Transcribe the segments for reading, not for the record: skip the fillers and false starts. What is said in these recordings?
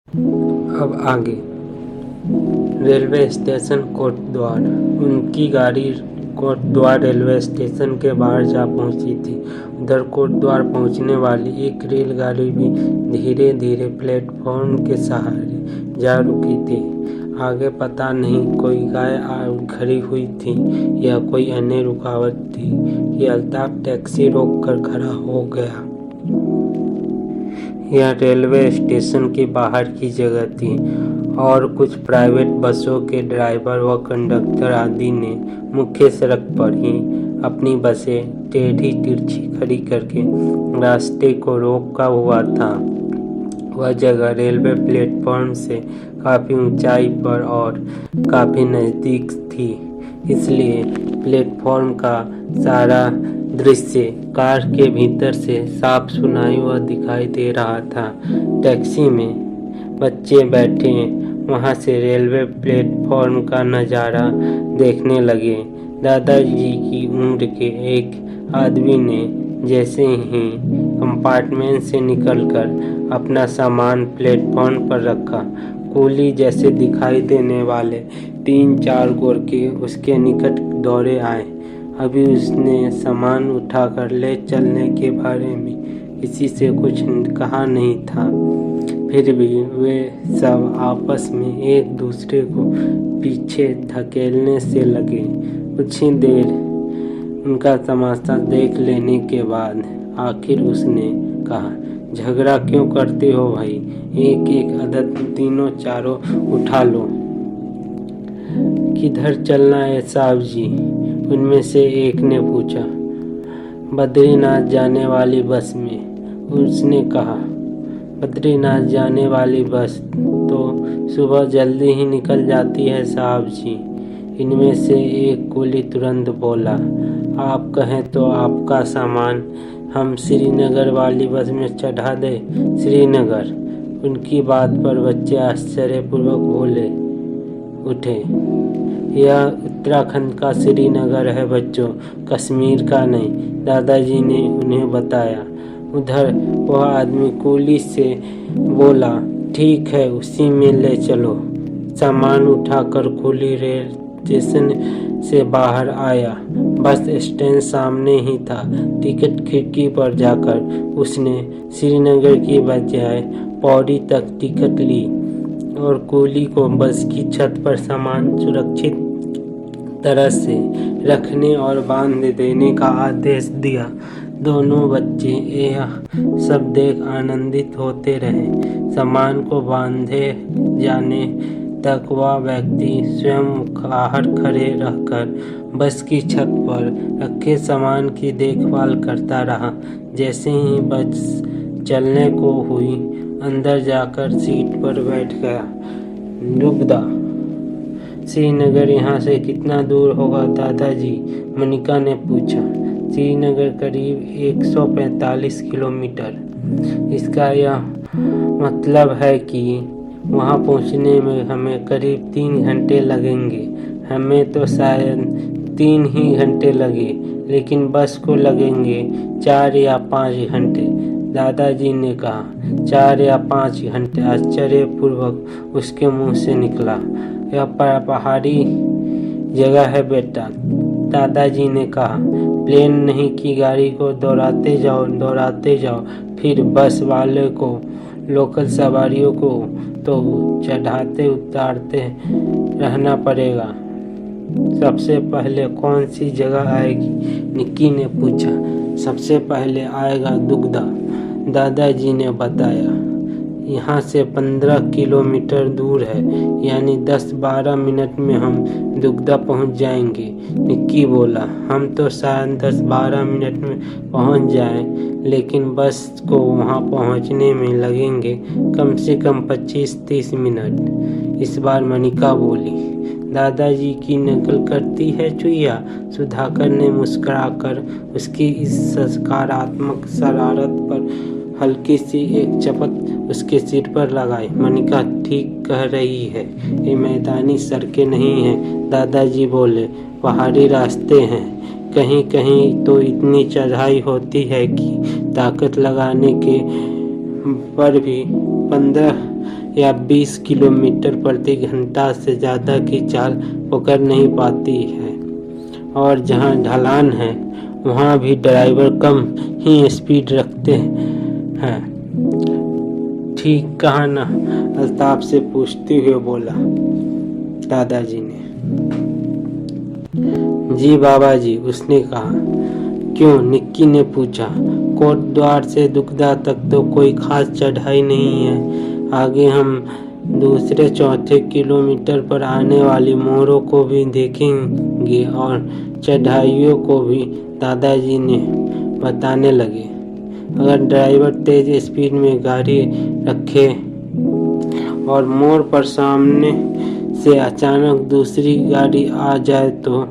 अब आगे railway station Kotdwar. उनकी गाड़ी कोटद्वार रेलवे स्टेशन के बाहर जा पहुंची थी। उधर कोटद्वार पहुंचने वाली एक रेलगाड़ी भी धीरे धीरे प्लेटफॉर्म के सहारे जा रुकी थी। आगे पता नहीं कोई गाय खड़ी हुई थी या कोई अन्य रुकावट थी कि अल्ताफ टैक्सी रोककर खड़ा हो गया। यह रेलवे स्टेशन के बाहर की जगह थी और कुछ प्राइवेट बसों के ड्राइवर व कंडक्टर आदि ने मुख्य सड़क पर ही अपनी बसें टेढ़ी तिरछी खड़ी करके रास्ते को रोका हुआ था। वह जगह रेलवे प्लेटफॉर्म से काफ़ी ऊंचाई पर और काफ़ी नज़दीक थी, इसलिए प्लेटफॉर्म का सारा दृश्य कार के भीतर से साफ सुनाई व दिखाई दे रहा था। टैक्सी में बच्चे बैठे वहां से रेलवे प्लेटफॉर्म का नज़ारा देखने लगे। दादाजी की उम्र के एक आदमी ने जैसे ही कंपार्टमेंट से निकलकर अपना सामान प्लेटफॉर्म पर रखा, कुली जैसे दिखाई देने वाले 3-4 गोरखे उसके निकट दौड़े आए। अभी उसने सामान उठाकर ले चलने के बारे में किसी से कुछ कहा नहीं था, फिर भी वे सब आपस में एक दूसरे को पीछे धकेलने से लगे। कुछ ही देर उनका तमाशा देख लेने के बाद आखिर उसने कहा, झगड़ा क्यों करते हो भाई? एक एक अदद तीनों चारों उठा लो। किधर चलना है साहब जी? उनमें से एक ने पूछा। बद्रीनाथ जाने वाली बस में, उसने कहा। बद्रीनाथ जाने वाली बस तो सुबह जल्दी ही निकल जाती है साहब जी। इनमें से एक कुली तुरंत बोला। आप कहें तो आपका सामान हम श्रीनगर वाली बस में चढ़ा दें। श्रीनगर? उनकी बात पर बच्चे आश्चर्यपूर्वक बोले उठे। यह उत्तराखंड का श्रीनगर है बच्चों, कश्मीर का नहीं, दादाजी ने उन्हें बताया। उधर वह आदमी कुली से बोला, ठीक है उसी में ले चलो। सामान उठाकर कुली रेल स्टेशन से बाहर आया। बस स्टैंड सामने ही था। टिकट खिड़की पर जाकर उसने श्रीनगर की बजाय पौड़ी तक टिकट ली और कुली को बस की छत पर सामान सुरक्षित तरह से रखने और बांध देने का आदेश दिया। दोनों बच्चे यह सब देख आनंदित होते रहे। सामान को बांधे जाने तक वह व्यक्ति स्वयं बाहर खड़े रहकर बस की छत पर रखे सामान की देखभाल करता रहा। जैसे ही बस चलने को हुई, अंदर जाकर सीट पर बैठ गया। दुग्धा श्रीनगर यहाँ से कितना दूर होगा दादाजी? मनिका ने पूछा। श्रीनगर करीब 145 किलोमीटर। इसका यह मतलब है कि वहाँ पहुँचने में हमें करीब 3 घंटे लगेंगे। हमें तो शायद 3 ही घंटे लगे, लेकिन बस को लगेंगे 4 या 5 घंटे, दादाजी ने कहा। 4 या 5 घंटे? आश्चर्यपूर्वक उसके मुंह से निकला। यह पहाड़ी जगह है बेटा, दादाजी ने कहा। प्लेन नहीं कि गाड़ी को दौड़ाते जाओ, फिर बस वाले को, लोकल सवारियों को तो चढ़ाते उतारते रहना पड़ेगा। सबसे पहले कौन सी जगह आएगी? निक्की ने पूछा। सबसे पहले आएगा दुग्धा, दादाजी ने बताया। यहाँ से 15 किलोमीटर दूर है, यानी 10-12 मिनट में हम दुग्धा पहुँच जाएंगे। निक्की बोला। हम तो शायद 10-12 मिनट में पहुँच जाएं, लेकिन बस को वहाँ पहुँचने में लगेंगे कम से कम 25-30 मिनट। इस बार मनिका बोली। दादाजी की नकल करती है चुईया? सुधाकर ने मुस्कुराकर उसकी इस सकारात्मक शरारत पर हल्की सी एक चपत उसके सिर पर लगाई। मनिका ठीक कह रही है, ये मैदानी सड़कें नहीं हैं, दादाजी बोले। पहाड़ी रास्ते हैं, कहीं कहीं तो इतनी चढ़ाई होती है कि ताकत लगाने के पर भी 15 या 20 किलोमीटर प्रति घंटा से ज़्यादा की चाल पकड़ नहीं पाती है, और जहाँ ढलान है वहाँ भी ड्राइवर कम ही स्पीड रखते हैं। ठीक कहा ना? अल्ताफ से पूछते हुए बोला दादाजी ने। जी बाबा जी, उसने कहा। क्यों? निक्की ने पूछा। कोटद्वार से दुगदा तक तो कोई खास चढ़ाई नहीं है। आगे हम दूसरे चौथे किलोमीटर पर आने वाली मोड़ों को भी देखेंगे और चढ़ाइयों को भी, दादाजी ने बताने लगे। अगर ड्राइवर तेज स्पीड में गाड़ी रखे और मोड़ पर सामने से अचानक दूसरी गाड़ी आ जाए तो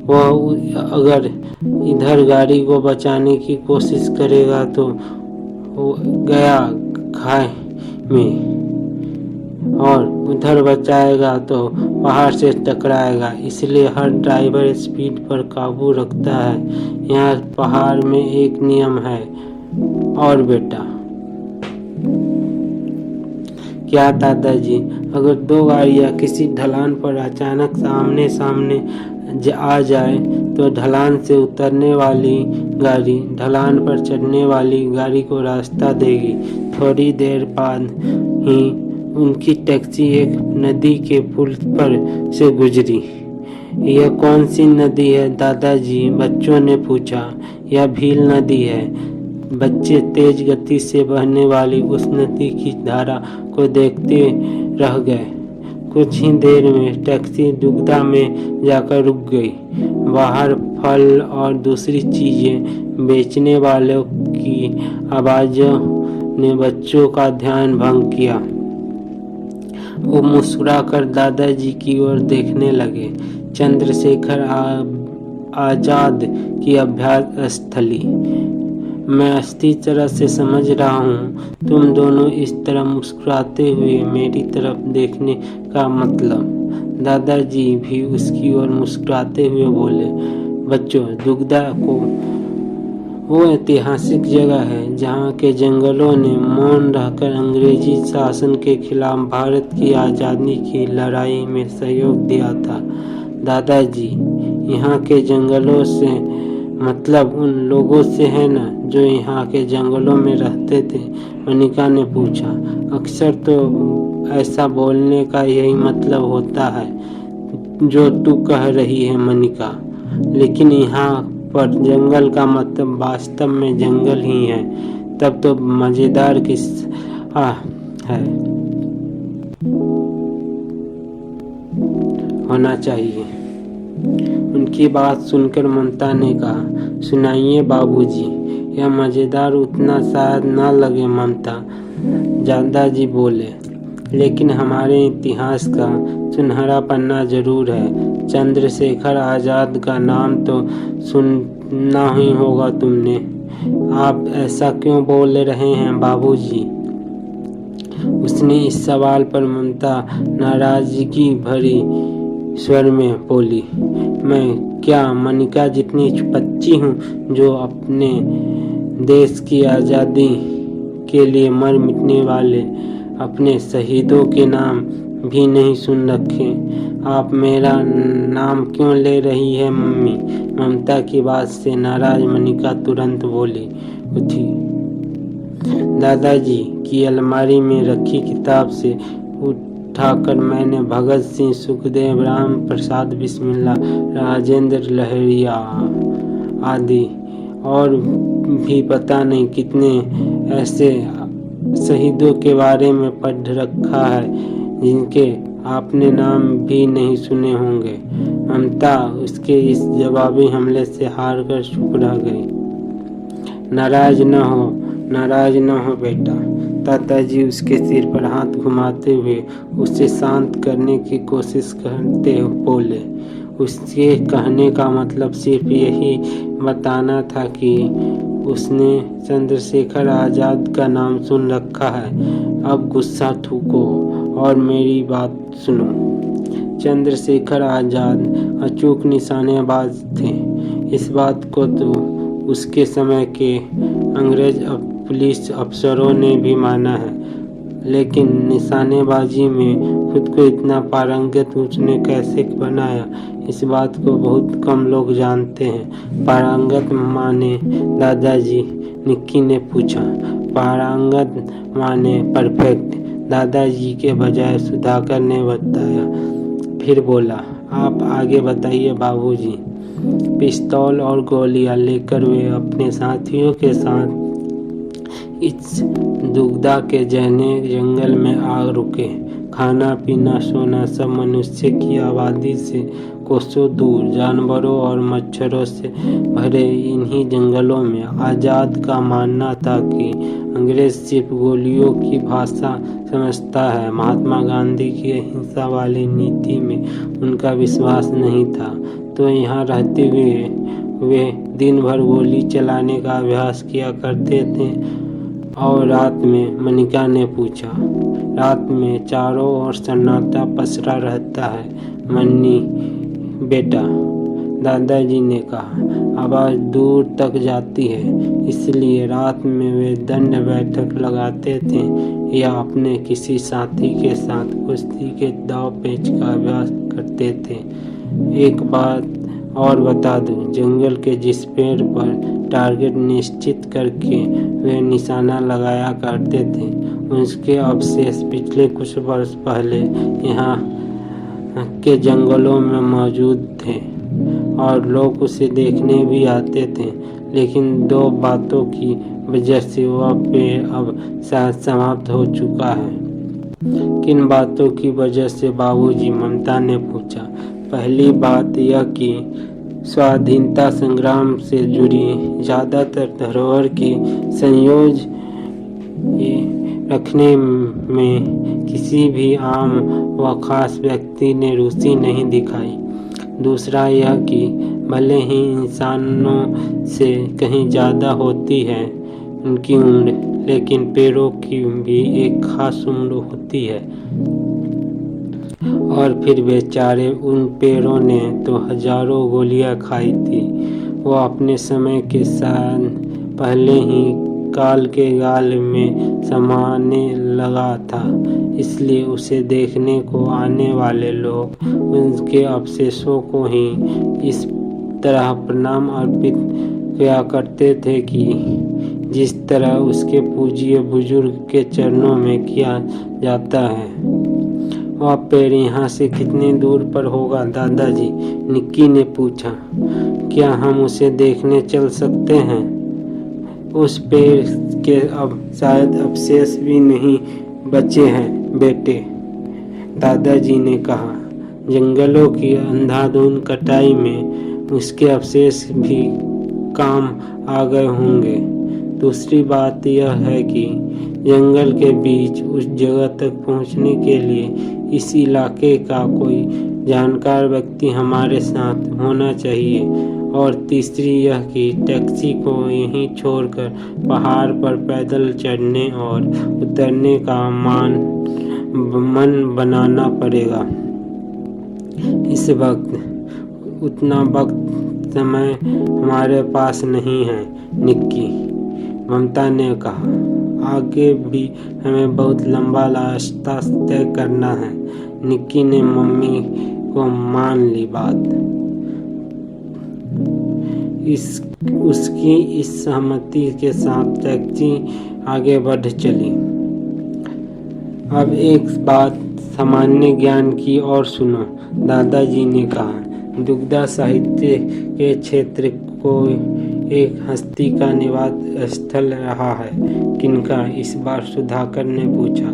वह अगर इधर गाड़ी को बचाने की कोशिश करेगा तो वो गया खाई में, और उधर बचाएगा तो पहाड़ से टकराएगा। इसलिए हर ड्राइवर स्पीड पर काबू रखता है। यहाँ पहाड़ में एक नियम है और बेटा। क्या दादाजी? अगर दो गाड़ियाँ किसी ढलान पर अचानक आमने सामने आ जाए तो ढलान से उतरने वाली गाड़ी ढलान पर चढ़ने वाली गाड़ी को रास्ता देगी। थोड़ी देर बाद ही उनकी टैक्सी एक नदी के पुल पर से गुजरी। यह कौन सी नदी है दादाजी? बच्चों ने पूछा। यह भील नदी है। बच्चे तेज गति से बहने वाली उस नदी की धारा को देखते रह गए। कुछ ही देर में टैक्सी दुगदा में जाकर रुक गई। बाहर फल और दूसरी चीजें बेचने वालों की आवाज़ों ने बच्चों का ध्यान भंग किया। वो मुस्कुराकर दादाजी की ओर देखने लगे। चंद्रशेखर आजाद की अभ्यास स्थली। मैं अच्छी तरह से समझ रहा हूँ तुम दोनों इस तरह मुस्कुराते हुए मेरी तरफ देखने का मतलब। दादाजी भी उसकी ओर मुस्कुराते हुए बोले। बच्चों, दुगदा को वो ऐतिहासिक जगह है जहाँ के जंगलों ने मौन रहकर अंग्रेजी शासन के खिलाफ भारत की आज़ादी की लड़ाई में सहयोग दिया था। दादाजी, यहाँ के जंगलों से मतलब उन लोगों से है ना जो यहाँ के जंगलों में रहते थे? मनिका ने पूछा। अक्सर तो ऐसा बोलने का यही मतलब होता है जो तू कह रही है मनिका, लेकिन यहाँ पर जंगल का मतलब वास्तव में जंगल ही है। तब तो मजेदार किस्सा है होना चाहिए। उनकी बात सुनकर ममता ने कहा। सुनाइए बाबूजी। यह मजेदार उतना शायद न लगे ममता, दादाजी बोले, लेकिन हमारे इतिहास का सुनहरा पन्ना जरूर है। चंद्रशेखर आजाद का नाम तो सुना ही होगा तुमने। आप ऐसा क्यों बोल रहे हैं बाबूजी? उसने इस सवाल पर ममता नाराजगी भरी स्वर में बोली। मैं क्या मनिका जितनी बच्ची हूँ जो अपने देश की आज़ादी के लिए मर मिटने वाले अपने शहीदों के नाम भी नहीं सुन रखे? आप मेरा नाम क्यों ले रही है मम्मी? ममता की बात से नाराज मनिका तुरंत बोली उठी। दादाजी की अलमारी में रखी किताब से उठाकर मैंने भगत सिंह, सुखदेव, राम प्रसाद बिस्मिल्ला, राजेंद्र लहरिया आदि और भी पता नहीं कितने ऐसे शहीदों के बारे में पढ़ रखा है जिनके आपने नाम भी नहीं सुने होंगे। ममता उसके इस जवाबी हमले से हार कर चुप रह गई। नाराज न हो बेटा। दादाजी उसके सिर पर हाथ घुमाते हुए उसे शांत करने की कोशिश करते बोले। उसके कहने का मतलब सिर्फ यही बताना था कि उसने चंद्रशेखर आजाद का नाम सुन रखा है। अब गुस्सा थूको और मेरी बात सुनो। चंद्रशेखर आजाद अचूक निशानेबाज थे। इस बात को तो उसके समय के अंग्रेज पुलिस अफसरों ने भी माना है, लेकिन निशानेबाजी में खुद को इतना पारंगत उसने कैसे बनाया, इस बात को बहुत कम लोग जानते हैं। पारंगत माने दादाजी? निक्की ने पूछा। पारंगत माने परफेक्ट, दादाजी के बजाय सुधाकर ने बताया। फिर बोला, आप आगे बताइए बाबूजी। पिस्तौल और गोलियां लेकर वे अपने साथियों के साथ इस दुग्धा के जहने जंगल में आ रुके। खाना पीना सोना सब मनुष्य की आबादी से कोसों दूर, जानवरों और मच्छरों से भरे इन्हीं जंगलों में आज़ाद का मानना था कि अंग्रेज सिर्फ गोलियों की भाषा समझता है। महात्मा गांधी की अहिंसा वाली नीति में उनका विश्वास नहीं था, तो यहाँ रहते हुए वे दिन भर गोली चलाने का अभ्यास किया करते थे। और रात में? मनिका ने पूछा। रात में चारों ओर सन्नाटा पसरा रहता है मन्नी बेटा, दादाजी ने कहा। आवाज़ दूर तक जाती है, इसलिए रात में वे दंड बैठक लगाते थे या अपने किसी साथी के साथ कुश्ती के दाव पेच का अभ्यास करते थे। एक बात और बता दूं, जंगल के जिस पेड़ पर टारगेट निश्चित करके वे निशाना लगाया करते थे, उसके अवशेष पिछले कुछ वर्ष पहले यहाँ के जंगलों में मौजूद थे और लोग उसे देखने भी आते थे। लेकिन दो बातों की वजह से वह पेड़ अब शायद समाप्त हो चुका है। किन बातों की वजह से बाबूजी? ममता ने पूछा। पहली बात यह कि स्वाधीनता संग्राम से जुड़ी ज़्यादातर धरोहर की संयोज रखने में किसी भी आम व खास व्यक्ति ने रुचि नहीं दिखाई। दूसरा यह कि भले ही इंसानों से कहीं ज़्यादा होती है उनकी उम्र, लेकिन पेड़ों की भी एक खास उम्र होती है। और फिर बेचारे उन पेड़ों ने तो हजारों गोलियां खाई थी। वो अपने समय के साथ पहले ही काल के गाल में समाने लगा था, इसलिए उसे देखने को आने वाले लोग उसके अवशेषों को ही इस तरह प्रणाम अर्पित किया करते थे कि जिस तरह उसके पूज्य बुजुर्ग के चरणों में किया जाता है। वह पेड़ यहाँ से कितने दूर पर होगा दादाजी? निक्की ने पूछा। क्या हम उसे देखने चल सकते हैं? उस पेड़ के अब शायद अवशेष भी नहीं बचे हैं बेटे, दादाजी ने कहा। जंगलों की अंधाधुंध कटाई में उसके अवशेष भी काम आ गए होंगे। दूसरी बात यह है कि जंगल के बीच उस जगह तक पहुंचने के लिए इस इलाके का कोई जानकार व्यक्ति हमारे साथ होना चाहिए। और तीसरी यह कि टैक्सी को यहीं छोड़कर पहाड़ पर पैदल चढ़ने और उतरने का मन बनाना पड़ेगा। इस वक्त उतना वक्त समय हमारे पास नहीं है निक्की, ममता ने कहा। आगे भी हमें बहुत लंबा रास्ता तय करना है। निक्की ने मम्मी को मान ली बात। उसकी इस सहमति के साथ टैक्सी आगे बढ़ चली। अब एक बात सामान्य ज्ञान की और सुनो, दादाजी ने कहा। दुग्धा साहित्य के क्षेत्र को एक हस्ती का निवास स्थल रहा है। किनका? इस बार सुधाकर ने पूछा।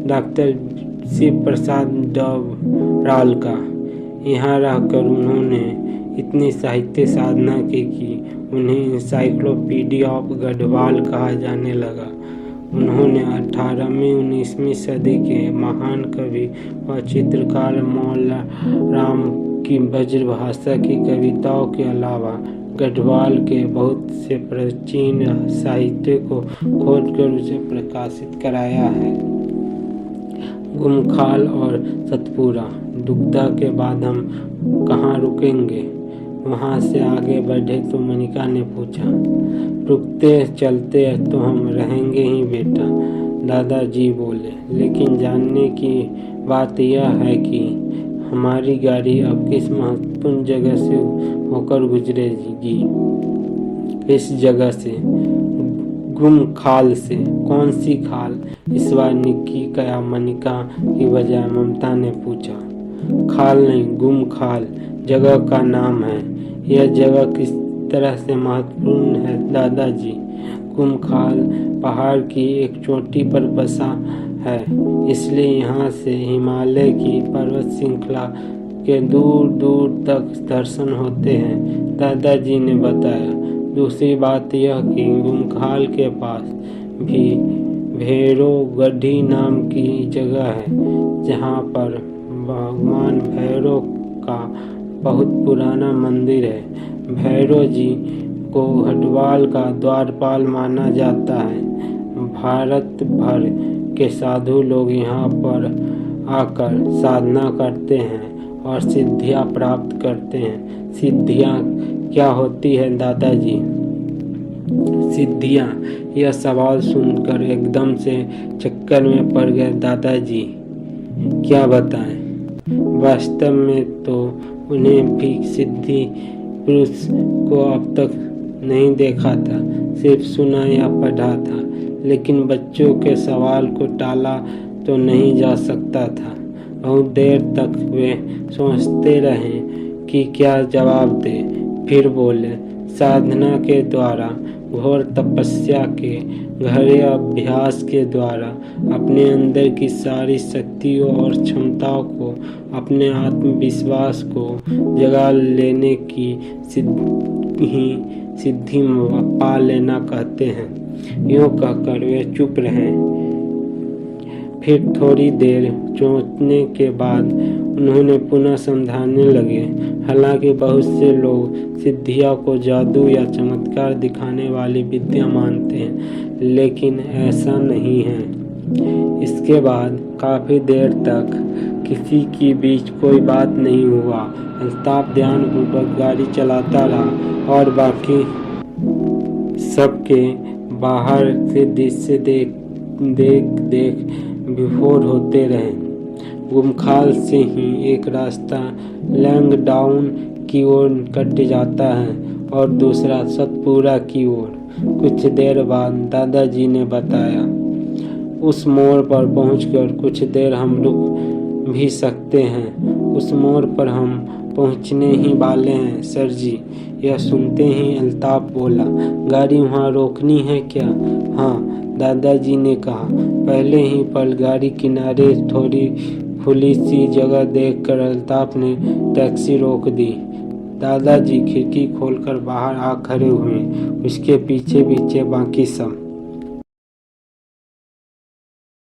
डॉक्टर शिव प्रसाद डबराल का। यहाँ रहकर उन्होंने इतनी साहित्य साधना की कि उन्हें इंसाइक्लोपीडिया ऑफ गढ़वाल कहा जाने लगा। उन्होंने 18वीं-19वीं सदी के महान कवि व चित्रकार मौला राम की ब्रजभाषा की कविताओं के अलावा गढ़वाल के बहुत से प्राचीन साहित्य को खोजकर उसे प्रकाशित कराया है। गुमखाल और सतपुरा। दुग्धा के बाद हम कहाँ रुकेंगे? वहाँ से आगे बढ़े तो मनिका ने पूछा। रुकते चलते तो हम रहेंगे ही बेटा, दादाजी बोले, लेकिन जानने की बात यह है कि हमारी गाड़ी अब किस महत्वपूर्ण जगह से होकर गुजरेगी। इस जगह से, गुम खाल से। कौन सी खाल? इस बार निक्की या मनिका की बजाय ममता ने पूछा। खाल नहीं, गुम खाल जगह का नाम है। यह जगह किस तरह से महत्वपूर्ण है दादाजी? गुम खाल पहाड़ की एक चोटी पर बसा है, इसलिए यहाँ से हिमालय की पर्वत श्रृंखला के दूर दूर तक दर्शन होते हैं, दादाजी ने बताया। दूसरी बात यह कि गुमखाल के पास भी भैरो गढ़ी नाम की जगह है, जहाँ पर भगवान भैरव का बहुत पुराना मंदिर है। भैरव जी को हडवाल का द्वारपाल माना जाता है। भारत भर के साधु लोग यहाँ पर आकर साधना करते हैं और सिद्धियाँ प्राप्त करते हैं। सिद्धियाँ क्या होती है दादाजी? सिद्धियाँ? यह सवाल सुनकर एकदम से चक्कर में पड़ गए दादाजी। क्या बताएं? वास्तव में तो उन्हें भी सिद्धि पुरुष को अब तक नहीं देखा था, सिर्फ सुना या पढ़ा था, लेकिन बच्चों के सवाल को टाला तो नहीं जा सकता था। बहुत देर तक वे सोचते रहे कि क्या जवाब दे, फिर बोले, साधना के द्वारा, घोर तपस्या के गहरे अभ्यास के द्वारा अपने अंदर की सारी शक्तियों और क्षमताओं को, अपने आत्मविश्वास को जगा लेने की सिद्धि पा लेना कहते हैं। यूँ कहकर वे चुप रहे। फिर थोड़ी देर सोचने के बाद उन्होंने पुनः समझाने लगे। हालांकि बहुत से लोग सिद्धियों को जादू या चमत्कार दिखाने वाली विद्या मानते हैं, लेकिन ऐसा नहीं है। इसके बाद काफ़ी देर तक किसी के बीच कोई बात नहीं हुआ। अल्ताफ ध्यानपूर्वक गाड़ी चलाता रहा और बाकी सबके बाहर से दृश्य देख विभोर होते रहे। गुमखाल से ही एक रास्ता लैंगडाउन की ओर कट जाता है और दूसरा सतपुरा की ओर। कुछ देर बाद दादाजी ने बताया, उस मोड़ पर पहुंचकर कुछ देर हम रुक भी सकते हैं। उस मोड़ पर हम पहुंचने ही वाले हैं सर जी। यह सुनते ही अल्ताफ बोला, गाड़ी वहाँ रोकनी है क्या? हाँ, दादाजी ने कहा। पहले ही पल गाड़ी किनारे थोड़ी खुली सी जगह देखकर अल्ताफ ने टैक्सी रोक दी। दादाजी खिड़की खोलकर बाहर आ खड़े हुए, उसके पीछे पीछे बाकी सब।